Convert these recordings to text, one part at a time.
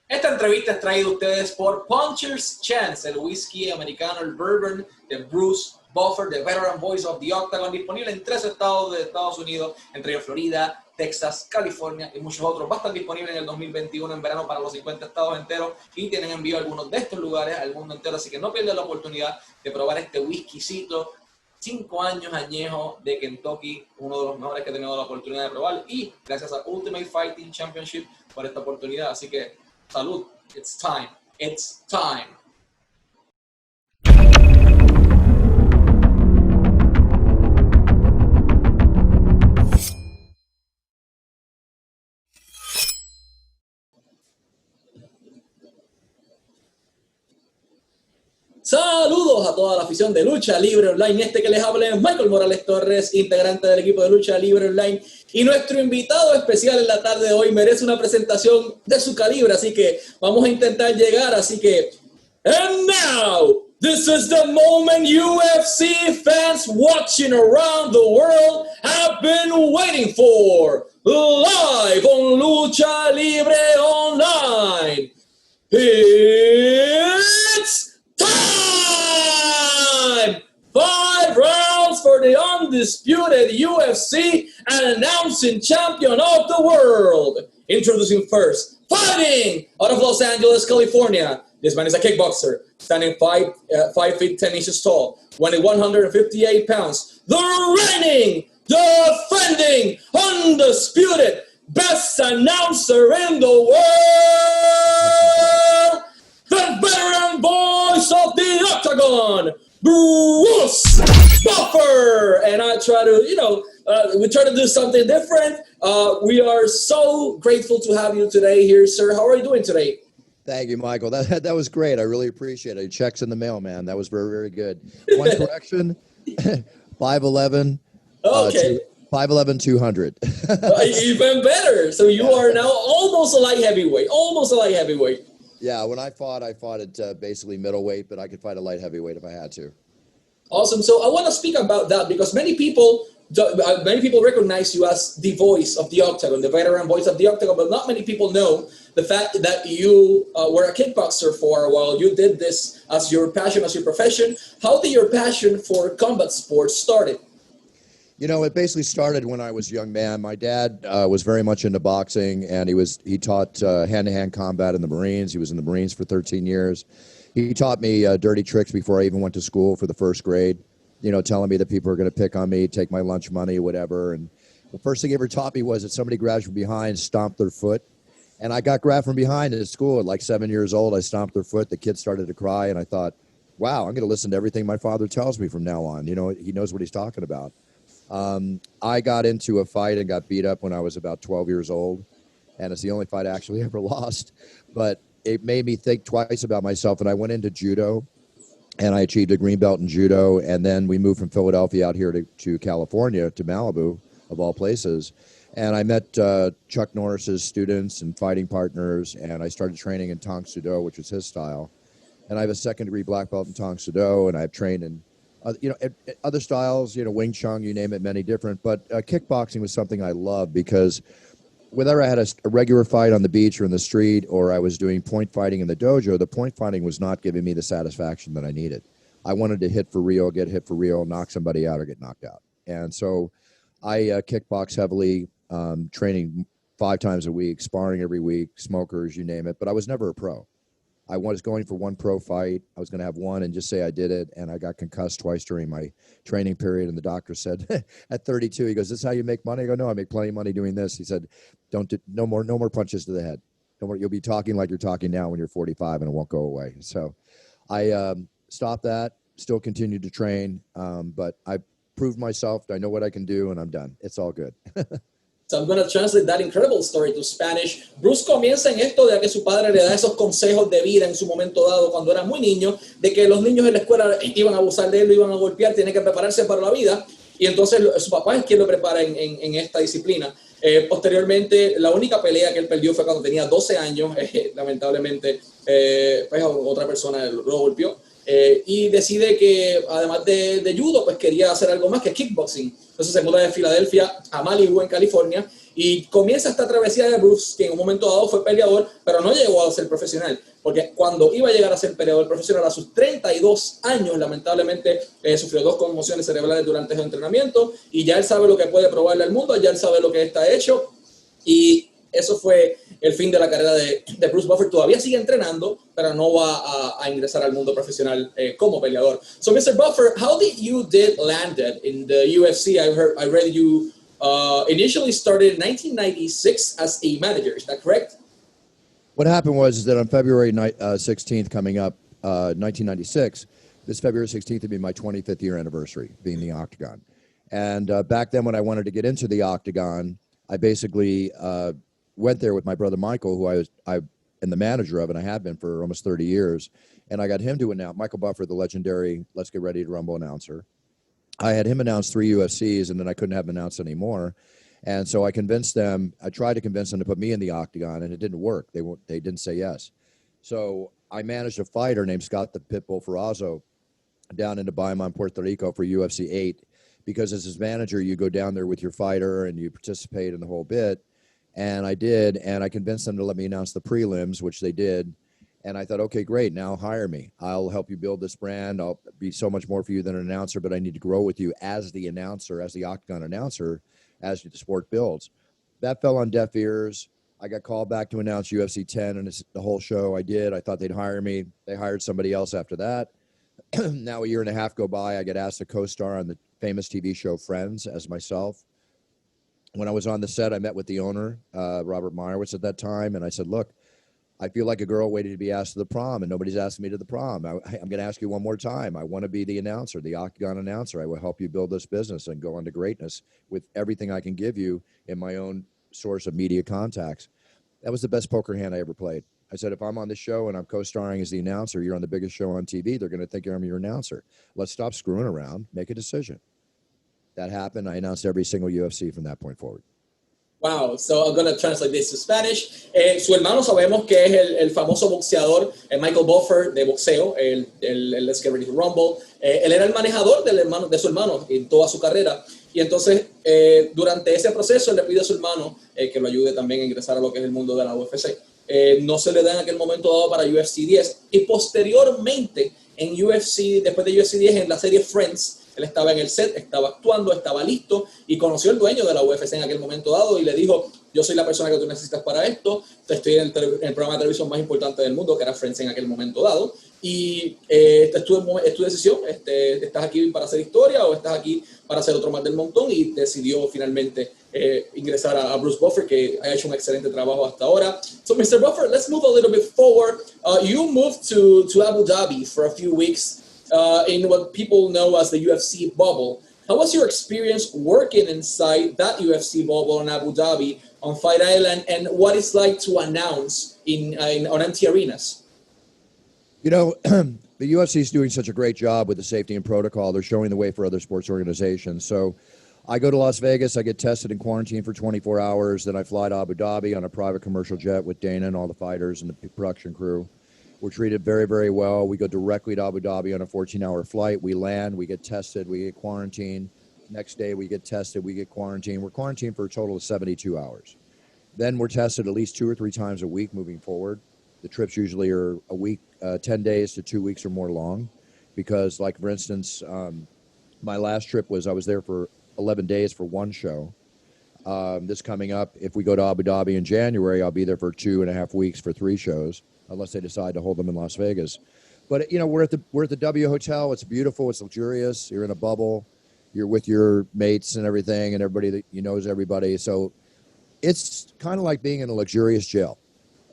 Esta entrevista es traída a ustedes por Puncher's Chance, el whisky americano, el bourbon de Bruce Buffer, the veteran voice of the Octagon, disponible en 3 estados de Estados Unidos, entre ellos Florida, Texas, California y muchos otros. Va a estar disponible en el 2021 en verano para los 50 estados enteros y tienen envío a algunos de estos lugares al mundo entero, así que no pierdan la oportunidad de probar este whiskycito. 5 años añejo de Kentucky, uno de los mejores que he tenido la oportunidad de probar, y gracias a Ultimate Fighting Championship por esta oportunidad. Así que salud, it's time, it's time. Saludos a toda la afición de Lucha Libre Online. Este que les habla es Michael Morales Torres, integrante del equipo de Lucha Libre Online. Y nuestro invitado especial en la tarde de hoy merece una presentación de su calibre, así que vamos a intentar llegar. Así que, and now, this is the moment UFC fans watching around the world have been waiting for. Live on Lucha Libre Online. It's time! 5 rounds for the undisputed UFC and announcing champion of the world. Introducing first, fighting out of Los Angeles, California. This man is a kickboxer, standing 5 feet 10 inches tall, weighing 158 pounds. The reigning, defending, undisputed best announcer in the world, the veteran voice of the Octagon, Bruce Buffer. And I try to, we try to do something different. We are so grateful to have you today here, sir. How are you doing today? Thank you, Michael. That was great. I really appreciate it. Checks in the mail, man. That was very, very good. One correction, 5'11". Okay. 5'11", 200. Even better. So you are now almost a light heavyweight. Almost a light heavyweight. Yeah, when I fought at basically middleweight, but I could fight a light heavyweight if I had to. Awesome. So I want to speak about that because many people recognize you as the voice of the Octagon, the veteran voice of the Octagon, but not many people know the fact that you were a kickboxer for a while. You did this as your passion, as your profession. How did your passion for combat sports started? You know, it basically started when I was a young man. My dad was very much into boxing, and he taught hand-to-hand combat in the Marines. He was in the Marines for 13 years. He taught me dirty tricks before I even went to school for the first grade, telling me that people are going to pick on me, take my lunch money, whatever. And the first thing he ever taught me was that somebody grabs from behind, stomp their foot. And I got grabbed from behind at school at like 7 years old. I stomped their foot. The kid started to cry, and I thought, wow, I'm going to listen to everything my father tells me from now on. He knows what he's talking about. I got into a fight and got beat up when I was about 12 years old, and it's the only fight I actually ever lost, but it made me think twice about myself, and I went into judo, and I achieved a green belt in judo, and then we moved from Philadelphia out here to California, to Malibu, of all places, and I met Chuck Norris's students and fighting partners, and I started training in Tang Soo Do, which is his style, and I have a second-degree black belt in Tang Soo Do, and I've trained in other styles, Wing Chun, you name it, many different. But kickboxing was something I loved because whether I had a regular fight on the beach or in the street or I was doing point fighting in the dojo, the point fighting was not giving me the satisfaction that I needed. I wanted to hit for real, get hit for real, knock somebody out or get knocked out. And so I kickbox heavily, training 5 times a week, sparring every week, smokers, you name it. But I was never a pro. I was going for one pro fight. I was going to have one and just say I did it, and I got concussed twice during my training period, and the doctor said, at 32, he goes, "This is how you make money?" I go, "No, I make plenty of money doing this." He said, no more punches to the head. No more, you'll be talking like you're talking now when you're 45, and it won't go away. So I stopped that, still continued to train, but I proved myself. I know what I can do, and I'm done. It's all good. So I'm going to translate that incredible story to Spanish. Bruce comienza en esto de que su padre le da esos consejos de vida en su momento dado cuando era muy niño, de que los niños en la escuela iban a abusar de él, lo iban a golpear, tiene que prepararse para la vida, y entonces su papá es quien lo prepara en esta disciplina. Posteriormente, la única pelea que él perdió fue cuando tenía 12 años, lamentablemente, pues otra persona lo golpeó. Y decide que además de judo, pues quería hacer algo más que kickboxing. Entonces se muda de Filadelfia a Malibu, en California, Y comienza esta travesía de Bruce, que en un momento dado fue peleador, pero no llegó a ser profesional, porque cuando iba a llegar a ser peleador profesional a sus 32 años, lamentablemente sufrió 2 conmociones cerebrales durante su entrenamiento, y ya él sabe lo que puede probarle al mundo, ya él sabe lo que está hecho, y eso fue el fin de la carrera de Bruce Buffer. Todavía sigue entrenando, pero no va a ingresar al mundo profesional como peleador. So, Mr. Buffer, how did you landed in the UFC? I read you initially started in 1996 as a manager. Is that correct? What happened was that on February 16th, coming up, 1996, this February 16th would be my 25th year anniversary being the Octagon. And back then, when I wanted to get into the Octagon, I basically went there with my brother Michael, who I am the manager of, and I have been for almost 30 years. And I got him to announce, Michael Buffer, the legendary Let's Get Ready to Rumble announcer. I had him announce 3 UFCs, and then I couldn't have him announce anymore. And so I convinced them, I tried to convince them to put me in the Octagon, and it didn't work. They didn't say yes. So I managed a fighter named Scott the Pitbull Ferrazzo down in Bayamon, Puerto Rico for UFC 8, because as his manager, you go down there with your fighter and you participate in the whole bit. And I did, and I convinced them to let me announce the prelims, which they did. And I thought, okay, great, now hire me. I'll help you build this brand. I'll be so much more for you than an announcer, but I need to grow with you as the announcer, as the Octagon announcer, as the sport builds. That fell on deaf ears. I got called back to announce UFC 10, and it's the whole show I did. I thought they'd hire me. They hired somebody else after that. Now a year and a half go by, I get asked to co-star on the famous TV show Friends as myself. When I was on the set, I met with the owner, Robert Meyerowitz at that time, and I said, look, I feel like a girl waiting to be asked to the prom, and nobody's asking me to the prom. I'm going to ask you one more time. I want to be the announcer, the Octagon announcer. I will help you build this business and go on to greatness with everything I can give you in my own source of media contacts. That was the best poker hand I ever played. I said, if I'm on this show and I'm co-starring as the announcer, you're on the biggest show on TV, they're going to think I'm your announcer. Let's stop screwing around, make a decision. That happened. I announced every single UFC from that point forward. Wow, so I'm going to translate this to Spanish. Su hermano sabemos que es el famoso boxeador Michael Buffer de boxeo, el Let's Get Ready to Rumble. Él era el manejador de su hermano en toda su carrera. Y entonces, durante ese proceso, él le pide a su hermano que lo ayude también a ingresar a lo que es el mundo de la UFC. No se le da en aquel momento dado para UFC 10. Y posteriormente, en UFC, después de UFC 10, en la serie Friends, él estaba en el set, estaba actuando, estaba listo y conoció al dueño de la UFC en aquel momento dado y le dijo, yo soy la persona que tú necesitas para esto, estoy en el programa de televisión más importante del mundo, que era Friends en aquel momento dado, y es tu decisión, estás aquí para hacer historia o estás aquí para hacer otro más del montón, y decidió finalmente ingresar a Bruce Buffer, que ha hecho un excelente trabajo hasta ahora. So, Mr. Buffer, let's move a little bit forward. You moved to Abu Dhabi for a few weeks in what people know as the UFC bubble. How was your experience working inside that UFC bubble in Abu Dhabi on Fight Island, and what it's like to announce on empty arenas? You know, the UFC is doing such a great job with the safety and protocol. They're showing the way for other sports organizations. So I go to Las Vegas, I get tested and quarantined for 24 hours, then I fly to Abu Dhabi on a private commercial jet with Dana and all the fighters and the production crew. We're treated very, very well. We go directly to Abu Dhabi on a 14-hour flight. We land, we get tested, we get quarantined. Next day, we get tested, we get quarantined. We're quarantined for a total of 72 hours. Then we're tested at least 2 or 3 times a week moving forward. The trips usually are a week, 10 days to 2 weeks or more long. Because, like, for instance, my last trip was I was there for 11 days for one show. This coming up, if we go to Abu Dhabi in January, I'll be there for 2.5 weeks for 3 shows. Unless they decide to hold them in Las Vegas. But, you know, we're at the W Hotel. It's beautiful. It's luxurious. You're in a bubble. You're with your mates and everything, and everybody that you knows everybody. So it's kind of like being in a luxurious jail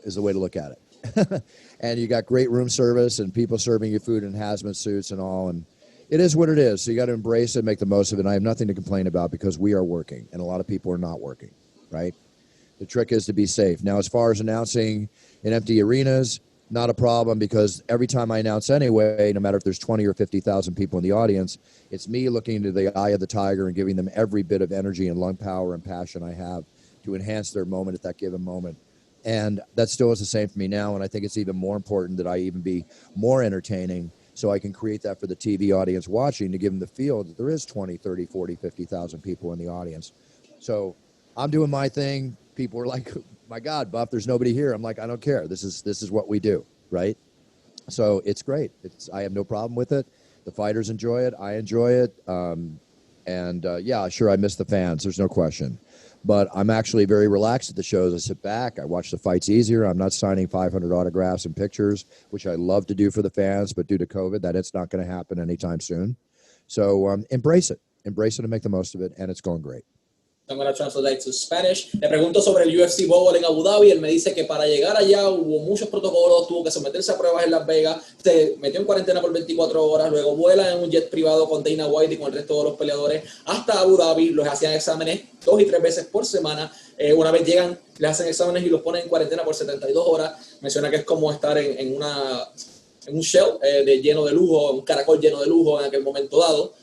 is the way to look at it. And you got great room service and people serving you food in hazmat suits and all. And it is what it is. So you got to embrace it, make the most of it. And I have nothing to complain about because we are working, and a lot of people are not working, right? The trick is to be safe. Now, as far as announcing in empty arenas, not a problem because every time I announce anyway, no matter if there's 20 or 50,000 people in the audience, it's me looking into the eye of the tiger and giving them every bit of energy and lung power and passion I have to enhance their moment at that given moment. And that still is the same for me now, and I think it's even more important that I even be more entertaining so I can create that for the TV audience watching to give them the feel that there is 20, 30, 40, 50,000 people in the audience. So I'm doing my thing. People are like, my God, Buff, there's nobody here. I'm like, I don't care. This is what we do, right? So it's great. I have no problem with it. The fighters enjoy it. I enjoy it. Yeah, sure, I miss the fans. There's no question. But I'm actually very relaxed at the shows. I sit back. I watch the fights easier. I'm not signing 500 autographs and pictures, which I love to do for the fans, but due to COVID, it's not going to happen anytime soon. So embrace it. Embrace it and make the most of it, and it's going great. I'm going to translate to Spanish. Le pregunto sobre el UFC Bowl en Abu Dhabi. Él me dice que para llegar allá hubo muchos protocolos, tuvo que someterse a pruebas en Las Vegas, se metió en cuarentena por 24 horas, luego vuela en un jet privado con Dana White y con el resto de los peleadores hasta Abu Dhabi. Los hacían exámenes 2 y 3 veces por semana. Una vez llegan, le hacen exámenes y los ponen en cuarentena por 72 horas. Menciona que es como estar en un shell lleno de lujo, un caracol lleno de lujo en aquel momento dado.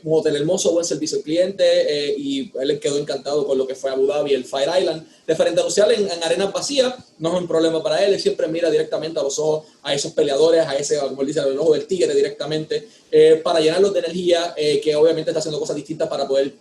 Un hotel hermoso, buen servicio al cliente, y él quedó encantado con lo que fue Abu Dhabi, el Fire Island. Referente a anunciar en arenas vacías, no es un problema para él. Él siempre mira directamente a los ojos a esos peleadores, a ese, como él dice, al ojo del tigre directamente, para llenarlos de energía, que obviamente está haciendo cosas distintas para poder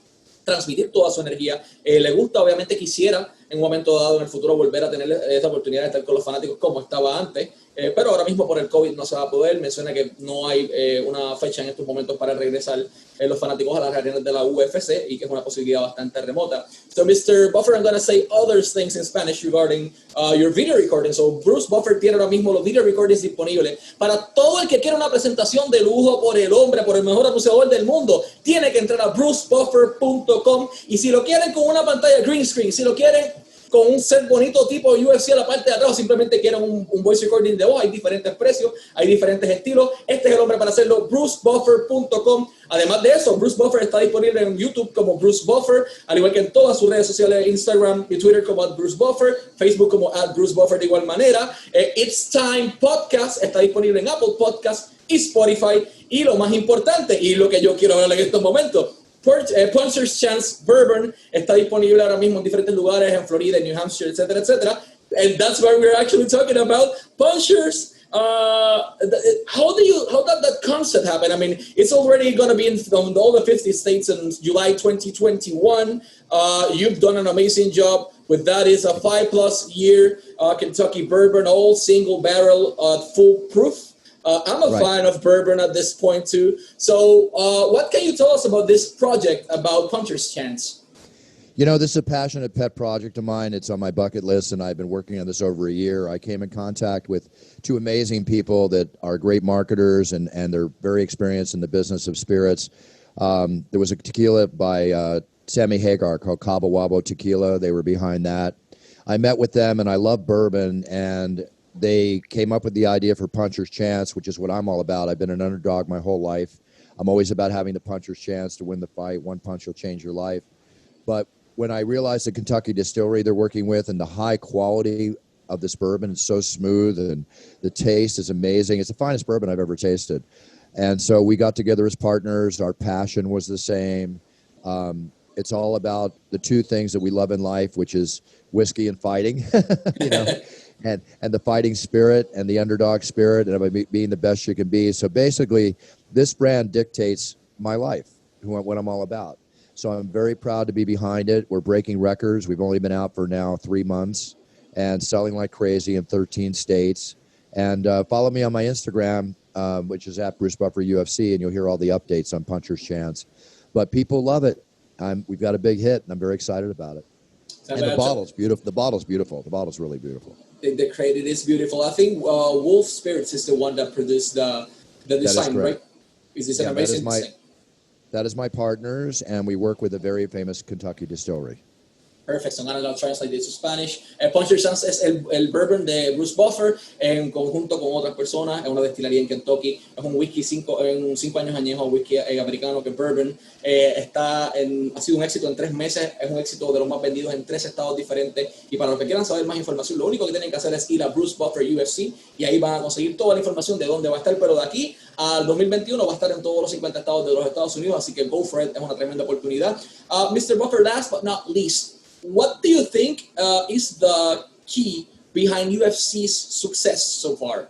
transmitir toda su energía. Le gusta, obviamente quisiera en un momento dado en el futuro volver a tener esa oportunidad de estar con los fanáticos como estaba antes, pero ahora mismo por el COVID no se va a poder. Menciona que no hay una fecha en estos momentos para regresar los fanáticos a las arenas de la UFC y que es una posibilidad bastante remota. So Mr. Buffer, I'm going to say other things in Spanish regarding your video recording. So Bruce Buffer tiene ahora mismo los video recordings disponibles para todo el que quiera una presentación de lujo por el hombre, por el mejor anunciador del mundo. Tiene que entrar a brucebuffer.com, y si lo quieren con una pantalla green screen, si lo quieren con un set bonito tipo UFC a la parte de atrás, o simplemente quieren un voice recording de voz, hay diferentes precios, hay diferentes estilos. Este es el hombre para hacerlo, brucebuffer.com. Además de eso, Bruce Buffer está disponible en YouTube como Bruce Buffer, al igual que en todas sus redes sociales, Instagram y Twitter como @BruceBuffer, Facebook como @BruceBuffer de igual manera. It's Time Podcast está disponible en Apple Podcast y Spotify. Y lo más importante, y lo que yo quiero hablar en estos momentos, Puncher's Chance Bourbon está disponible ahora mismo en diferentes lugares, en Florida, en New Hampshire, etcétera, etcétera. And that's what we're actually talking about. Puncher's, how did that concept happen? I mean, it's already going to be in all the 50 states in July 2021. You've done an amazing job with that. It's a 5+ year Kentucky bourbon, all single barrel, full proof. I'm a fan of bourbon at this point too. So what can you tell us about this project, about Puncher's Chance? You know, this is a passionate pet project of mine. It's on my bucket list, and I've been working on this over a year. I came in contact with 2 amazing people that are great marketers, and they're very experienced in the business of spirits. There was a tequila by Sammy Hagar called Cabo Wabo Tequila. They were behind that. I met with them, and I love bourbon, and they came up with the idea for Puncher's Chance, which is what I'm all about. I've been an underdog my whole life. I'm always about having the puncher's chance to win the fight. One punch will change your life. But when I realized the Kentucky distillery they're working with and the high quality of this bourbon, it's so smooth and the taste is amazing. It's the finest bourbon I've ever tasted. And so we got together as partners. Our passion was the same. It's all about the 2 things that we love in life, which is whiskey and fighting, you know. And the fighting spirit and the underdog spirit and about being the best you can be. So basically, this brand dictates my life, what I'm all about. So I'm very proud to be behind it. We're breaking records. We've only been out for now 3 months and selling like crazy in 13 states. And follow me on my Instagram, which is @BruceBufferUFC, and you'll hear all the updates on Puncher's Chance. But people love it. We've got a big hit, and I'm very excited about it. And the bottle's beautiful. The bottle's beautiful. The bottle's really beautiful. The credit is beautiful. I think Wolf Spirits is the one that produced the design, right? Is this an amazing design? That is my partners, and we work with a very famous Kentucky distillery. Perfect. So I'm going to translate this to Spanish. Puncher's Chance es el bourbon de Bruce Buffer en conjunto con otras personas. Es una destilería en Kentucky. Es un whisky 5 años añejo, whisky americano que bourbon. Ha sido un éxito en 3 meses. Es un éxito de los más vendidos en 3 estados diferentes. Y para los que quieran saber más información, lo único que tienen que hacer es ir a Bruce Buffer UFC y ahí van a conseguir toda la información de dónde va a estar. Pero de aquí al 2021 va a estar en todos los 50 estados de los Estados Unidos. Así que go for it. Es una tremenda oportunidad. Mr. Buffer, last but not least, what do you think is the key behind UFC's success so far?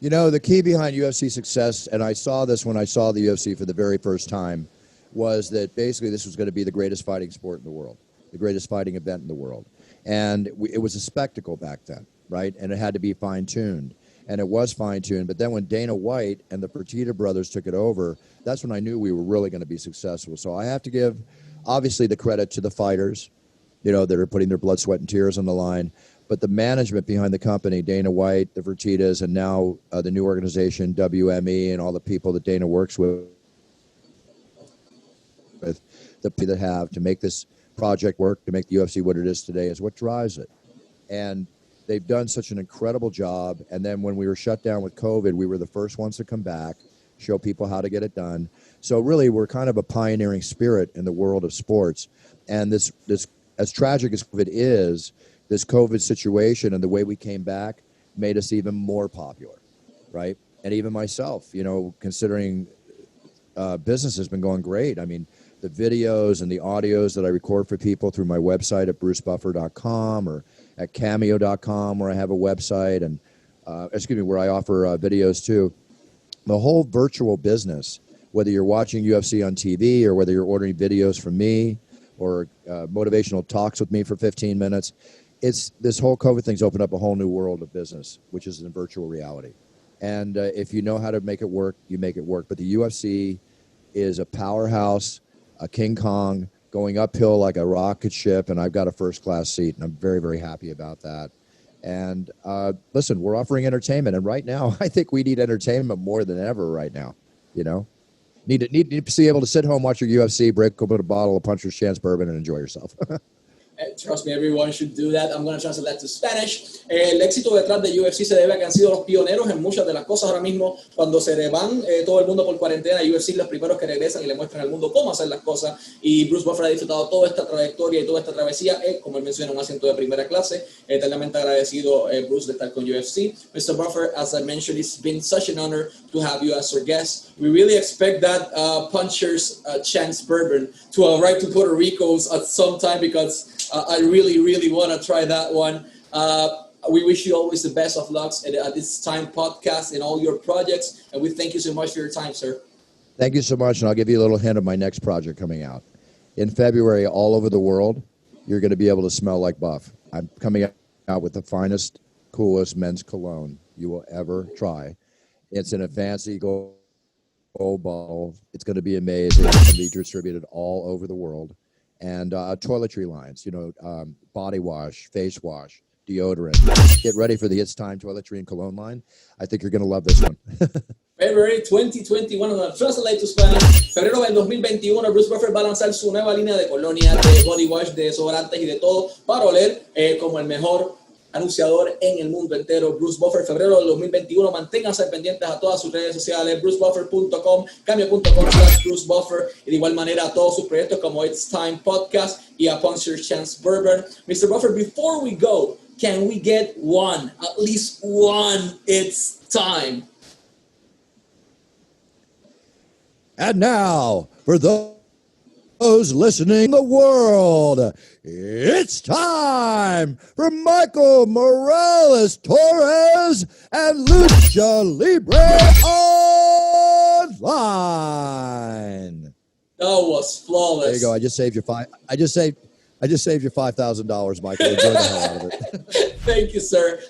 You know, the key behind UFC success, and I saw this when I saw the UFC for the very first time, was that basically this was going to be the greatest fighting sport in the world. the greatest fighting event in the world. And it was a spectacle back then, right? And it had to be fine-tuned. And it was fine-tuned. But then when Dana White and the Fertitta brothers took it over, that's when I knew we were really going to be successful. So I have to give, obviously, the credit to the fighters, you know, that are putting their blood, sweat, and tears on the line. But the management behind the company, Dana White, the Fertittas, and now the new organization, WME, and all the people that Dana works with, the people that have to make this project work, to make the UFC what it is today, is what drives it. And they've done such an incredible job. And then when we were shut down with COVID, we were the first ones to come back, show people how to get it done. So really, we're kind of a pioneering spirit in the world of sports. And this as tragic as it is, this COVID situation and the way we came back made us even more popular, right? And even myself, you know, considering business has been going great. I mean, the videos and the audios that I record for people through my website at brucebuffer.com or at cameo.com, where I have a website, and where I offer videos too. The whole virtual business, whether you're watching UFC on TV or whether you're ordering videos from me or motivational talks with me for 15 minutes, this whole COVID thing's opened up a whole new world of business, which is in virtual reality. And if you know how to make it work, you make it work. But the UFC is a powerhouse, a King Kong, going uphill like a rocket ship, and I've got a first-class seat, and I'm very, very happy about that. And listen, we're offering entertainment, and right now, I think we need entertainment more than ever right now, you know? Need to be able to sit home, watch your UFC, break open a bottle of Puncher's Chance bourbon, and enjoy yourself. Trust me, everyone should do that. I'm going to translate that to Spanish. El éxito detrás de UFC se debe a que han sido los pioneros en muchas de las cosas. Ahora mismo, cuando se van todo el mundo por cuarentena, UFC los primeros que regresan y le muestran al mundo cómo hacer las cosas. Y Bruce Buffer ha disfrutado toda esta trayectoria y toda esta travesía. Como él menciona, un asiento de primera clase. Eternamente agradecido, Bruce, de estar con UFC. Mr. Buffer, as I mentioned, it's been such an honor to have you as our guest. We really expect that Puncher's Chance bourbon to arrive to Puerto Rico at some time, because I really, really want to try that one. We wish you always the best of luck at this Time podcast and all your projects. And we thank you so much for your time, sir. Thank you so much. And I'll give you a little hint of my next project coming out. In February, all over the world, you're going to be able to smell like Buff. I'm coming out with the finest, coolest men's cologne you will ever try. It's in a fancy gold bottle. It's going to be amazing. It's going to be distributed all over the world. And toiletry lines, you know, body wash, face wash, deodorant. Get ready for the It's Time toiletry and cologne line. I think you're going to love this one. February 2021, I'm going to translate to Spanish. Febrero del 2021, Bruce Buffer va a lanzar su nueva línea de colonia, de body wash, de desodorantes y de todo para oler como el mejor anunciador en el mundo entero. Bruce Buffer, febrero del 2021. Manténganse pendientes a todas sus redes sociales, brucebuffer.com, cambio.com/Bruce Buffer, y de igual manera a todos sus proyectos como It's Time Podcast y a Puncher's Chance Bourbon. Mr. Buffer, before we go, can we get at least one It's Time? And now, for those listening in the world, it's time for Michael Morales Torres and Lucha Libre Online. That was flawless. There you go. I just saved you $5,000, Michael. Enjoy the hell out of it. Thank you, sir.